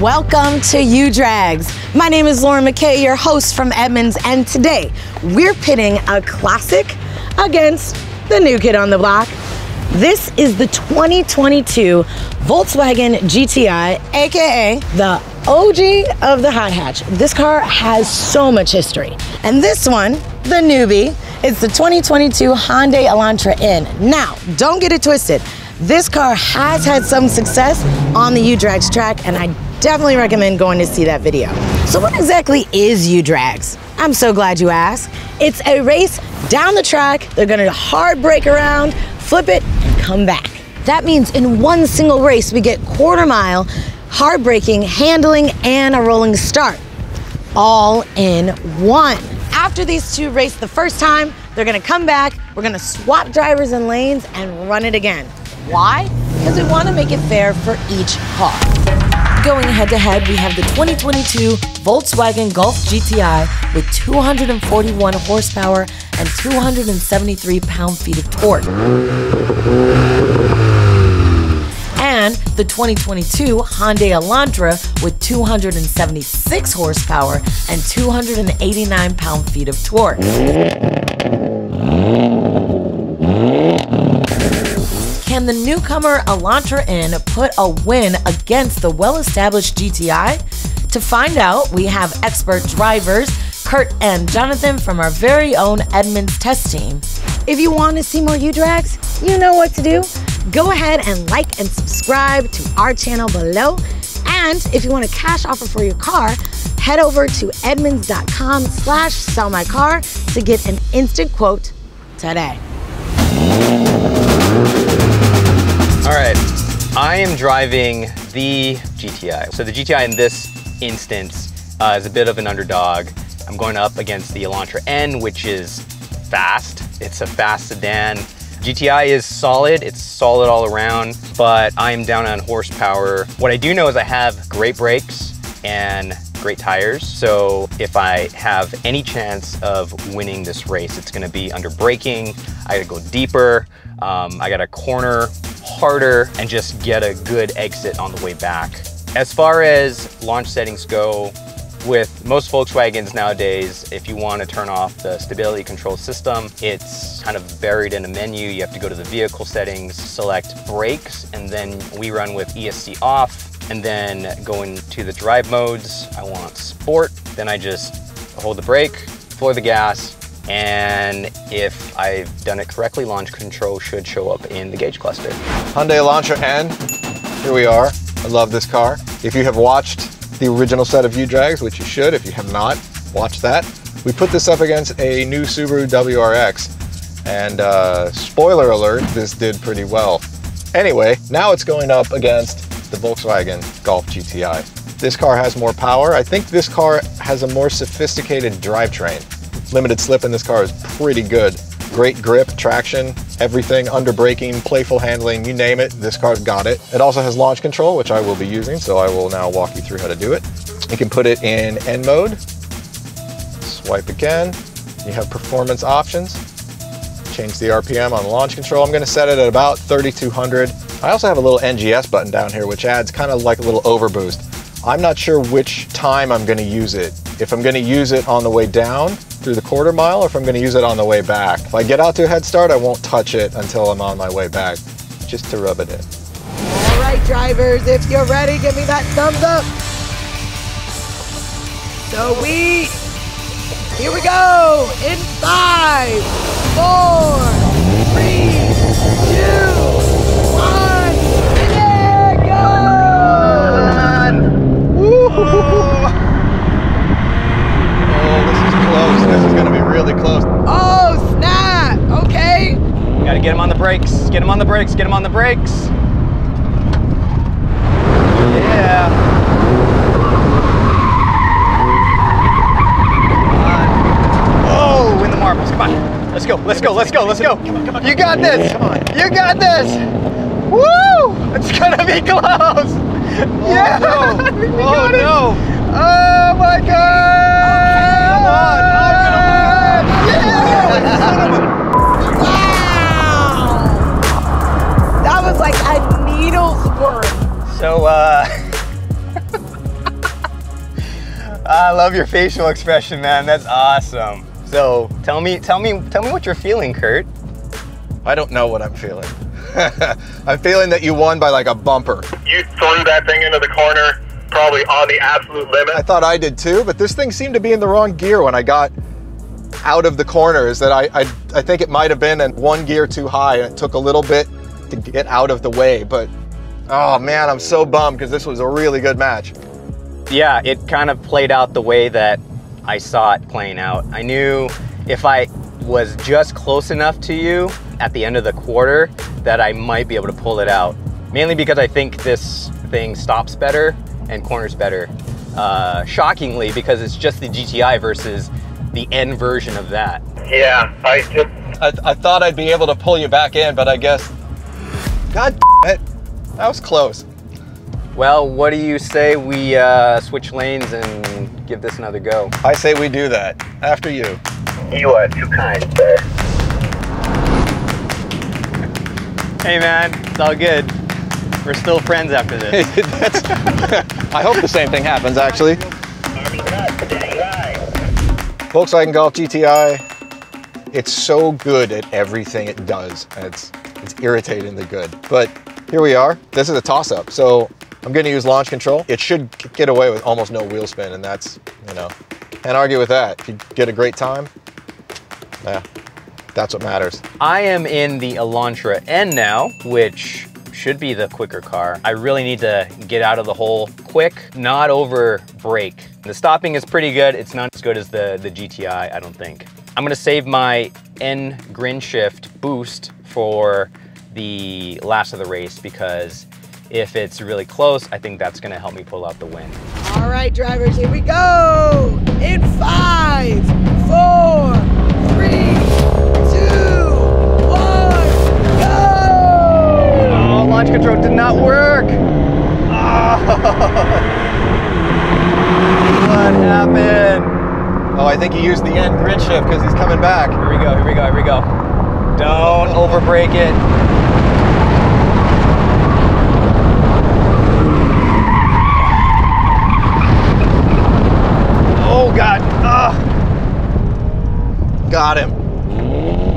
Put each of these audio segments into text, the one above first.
Welcome to U-Drags. My name is Lauren McCay, your host from Edmunds, and today we're pitting a classic against the new kid on the block. This is the 2022 Volkswagen GTI, aka the OG of the hot hatch. This car has so much history. And this one, the newbie, it's the 2022 Hyundai Elantra N. Now, don't get it twisted. This car has had some success on the U-Drags track, and I definitely recommend going to see that video. So what exactly is U-Drags? I'm so glad you asked. It's a race down the track. They're gonna hard brake around, flip it, and come back. That means in one single race, we get quarter mile, hard braking, handling, and a rolling start, all in one. After these two race the first time, they're gonna come back, we're gonna swap drivers and lanes and run it again. Why? Because we wanna make it fair for each car. Going head to head, we have the 2022 Volkswagen Golf GTI with 241 horsepower and 273 pound-feet of torque. And the 2022 Hyundai Elantra with 276 horsepower and 289 pound-feet of torque. Can the newcomer Elantra N put a win against the well-established GTI? To find out, we have expert drivers, Kurt and Jonathan from our very own Edmunds test team. If you want to see more U-Drags, you know what to do. Go ahead and like and subscribe to our channel below. And if you want a cash offer for your car, head over to edmunds.com/sellmycar to get an instant quote today. All right, I am driving the GTI. So the GTI in this instance is a bit of an underdog. I'm going up against the Elantra N, which is fast. It's a fast sedan. GTI is solid, it's solid all around, but I'm down on horsepower. What I do know is I have great brakes and great tires. So if I have any chance of winning this race, it's gonna be under braking. I gotta go deeper. I gotta corner harder and just get a good exit on the way back. As far as launch settings go, with most Volkswagens nowadays, if you want to turn off the stability control system, it's kind of buried in a menu. You have to go to the vehicle settings, select brakes, and then we run with ESC off, and then go into the drive modes. I want sport, then I just hold the brake, floor the gas, and if I've done it correctly, launch control should show up in the gauge cluster. Hyundai Elantra N, here we are. I love this car. If you have watched the original set of U-Drags, which you should, if you have not, watch that. We put this up against a new Subaru WRX, and spoiler alert, this did pretty well. Anyway, now it's going up against the Volkswagen Golf GTI. This car has more power. I think this car has a more sophisticated drivetrain. Limited slip in this car is pretty good. Great grip, traction, everything, under braking, playful handling, you name it, this car's got it. It also has launch control, which I will be using, so I will now walk you through how to do it. You can put it in N mode, swipe again, you have performance options, change the RPM on launch control. I'm gonna set it at about 3,200. I also have a little NGS button down here, which adds kind of like a little overboost. I'm not sure which time I'm gonna use it. If I'm gonna use it on the way down through the quarter mile, or if I'm gonna use it on the way back. If I get out to a head start, I won't touch it until I'm on my way back, just to rub it in. All right, drivers, if you're ready, give me that thumbs up. So here we go, in 5, 4, 3, 2, 1, and there it goes! Woo-hoo-hoo-hoo. This is gonna be really close. Oh, snap, okay. Gotta get him on the brakes, get him on the brakes, get him on the brakes. Yeah. Oh, in the marbles, come on. Let's go, let's go, let's go, let's go. Come on. You got this, come on. You got this. Woo, it's gonna be close. Oh, yeah. no. Oh, no. Oh my God. Come on. Wow! That was like a needle's worth. So, I love your facial expression, man. That's awesome. So tell me what you're feeling, Kurt. I don't know what I'm feeling. I'm feeling that you won by like a bumper. You threw that thing into the corner, probably on the absolute limit. I thought I did too, but this thing seemed to be in the wrong gear when I got out of the corners. That I think it might have been in one gear too high, and it took a little bit to get out of the way. But oh man, I'm so bummed because this was a really good match. Yeah, it kind of played out the way that I saw it playing out. I knew if I was just close enough to you at the end of the quarter that I might be able to pull it out. Mainly because I think this thing stops better and corners better. Shockingly, because it's just the GTI versus the N version of that. Yeah, I thought I'd be able to pull you back in, but I guess, God damn it, that was close. Well, what do you say we switch lanes and give this another go? I say we do that. After you. You are too kind, sir. Hey man, it's all good. We're still friends after this. I hope the same thing happens, actually. Volkswagen Golf GTI, it's so good at everything it does. It's irritatingly good. But here we are. This is a toss-up. So I'm going to use launch control. It should get away with almost no wheel spin, and that's, you know, can't argue with that. If you get a great time, yeah, that's what matters. I am in the Elantra N now, which should be the quicker car. I really need to get out of the hole quick, not over brake. The stopping is pretty good. It's not as good as the GTI, I don't think. I'm gonna save my N grin shift boost for the last of the race, because if it's really close, I think that's gonna help me pull out the win. All right, drivers, here we go. In 5, 4, 3, 2, 1, go! Oh, launch control did not work. Oh. What happened? Oh, I think he used the end grid shift because he's coming back. Here we go, here we go, here we go. Don't over brake it. Oh God, Got him.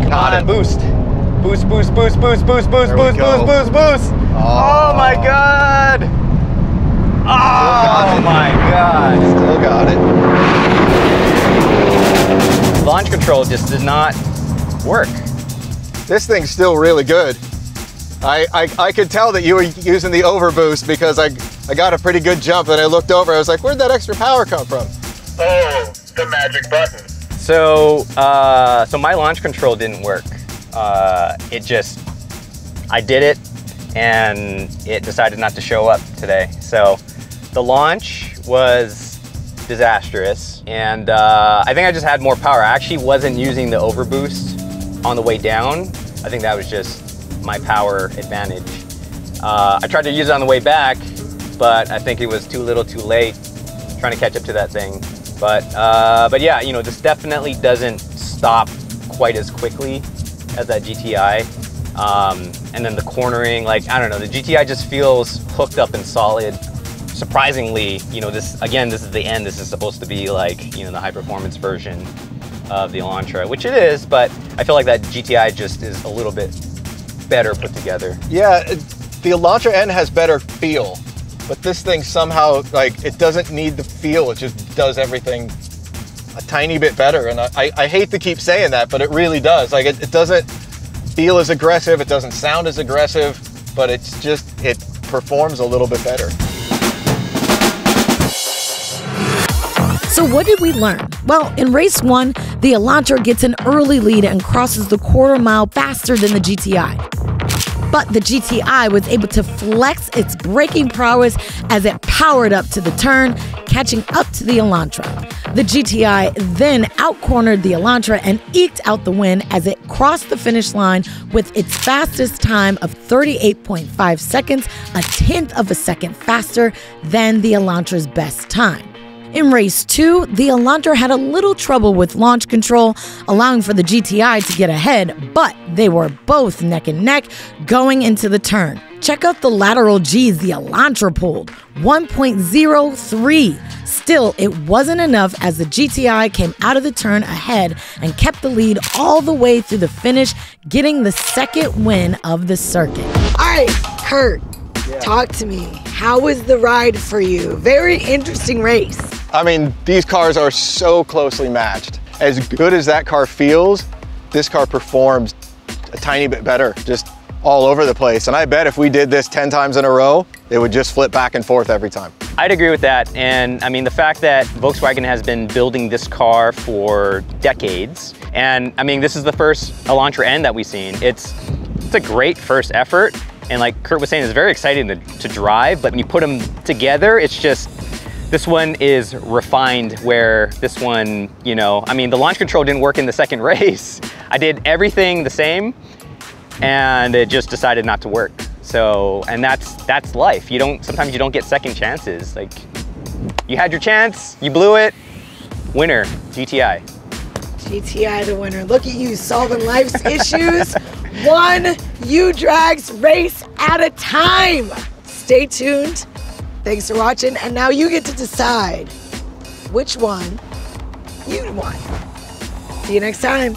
Got him. Boost. Boost, boost, boost, boost, boost, boost, boost, boost, boost, boost. Oh my God. Oh my God. Still got it. Launch control just did not work. This thing's still really good. I could tell that you were using the overboost because I got a pretty good jump, and I looked over, I was like, where'd that extra power come from? Oh, the magic button. So, so my launch control didn't work. I did it, and it decided not to show up today. So the launch was disastrous, and I think I just had more power. I actually wasn't using the overboost on the way down. I think that was just my power advantage. I tried to use it on the way back, but I think it was too little too late trying to catch up to that thing. But yeah, you know, this definitely doesn't stop quite as quickly as that GTI. And then the cornering, like, I don't know, the GTI just feels hooked up and solid. Surprisingly, you know, this is the end. This is supposed to be like, you know, the high performance version of the Elantra, which it is, but I feel like that GTI just is a little bit better put together. Yeah, the Elantra N has better feel, but this thing somehow, like, it doesn't need the feel. It just does everything a tiny bit better. And I hate to keep saying that, but it really does. Like, it doesn't feel as aggressive. It doesn't sound as aggressive, but it's just, it performs a little bit better. So what did we learn? Well, in race 1, the Elantra gets an early lead and crosses the quarter mile faster than the GTI. But the GTI was able to flex its braking prowess as it powered up to the turn, catching up to the Elantra. The GTI then outcornered the Elantra and eked out the win as it crossed the finish line with its fastest time of 38.5 seconds, a tenth of a second faster than the Elantra's best time. In race 2, the Elantra had a little trouble with launch control, allowing for the GTI to get ahead, but they were both neck and neck going into the turn. Check out the lateral G's the Elantra pulled, 1.03. Still, it wasn't enough as the GTI came out of the turn ahead and kept the lead all the way through the finish, getting the second win of the circuit. All right, Kurt, talk to me. How was the ride for you? Very interesting race. I mean, these cars are so closely matched. As good as that car feels, this car performs a tiny bit better, just all over the place. And I bet if we did this 10 times in a row, it would just flip back and forth every time. I'd agree with that. And I mean, the fact that Volkswagen has been building this car for decades, and I mean, this is the first Elantra N that we've seen. It's a great first effort. And like Kurt was saying, it's very exciting to drive, but when you put them together, it's just, this one is refined where this one, you know, I mean, the launch control didn't work in the second race. I did everything the same and it just decided not to work. So, and that's life. Sometimes you don't get second chances. Like, you had your chance, you blew it, winner, GTI. GTI the winner. Look at you solving life's issues. One U-Drags race at a time. Stay tuned. Thanks for watching. And now you get to decide which one you want. See you next time.